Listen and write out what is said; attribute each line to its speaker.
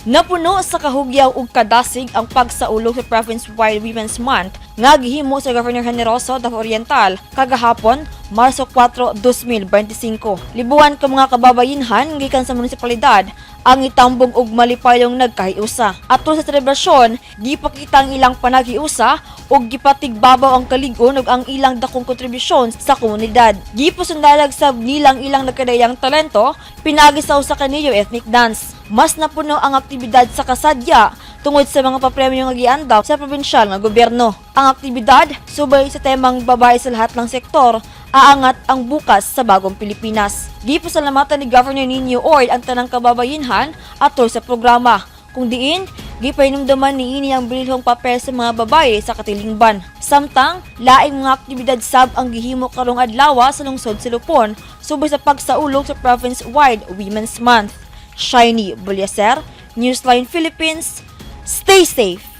Speaker 1: Napuno sa kahugyaw ug kadasig ang pagsaulog sa province-wide Women's Month nga gihimo sa Governor Generoso, Davao Oriental kagahapon, Marso 4, 2025. Libuan ka mga kababayenhan gikan sa munisipalidad ang itambong ug malipayong nagkahiusa. Atul sa selebrasyon, gipakita ang ilang panaghiusa ug gipatigbabaw ang kaligon ug ang ilang dakong kontribusyon sa komunidad. Gipasundayag sa ilang nagkadayang talento, pinagi sa usa ka niyo ethnic dance. Mas napuno ang aktibidad sa kasadya tungod sa mga papremyo nga giandaw sa probinsyal nga gobyerno. Ang aktibidad subay sa temang babaye sa lahat ng sektor, aangat ang bukas sa bagong Pilipinas. Gipasalamatan ni Governor ang tanang kababayenhan atol sa programa, kung diin gipahinumduman niini ang bilihong papel sa mga babaye sa katilingban. Samtang laing mga aktibidad sab ang gihimo karong adlaw sa lungsod Silupon subay sa pagsaulog sa province-wide Women's Month. Shiny Bulyaser, Newsline Philippines. Stay safe!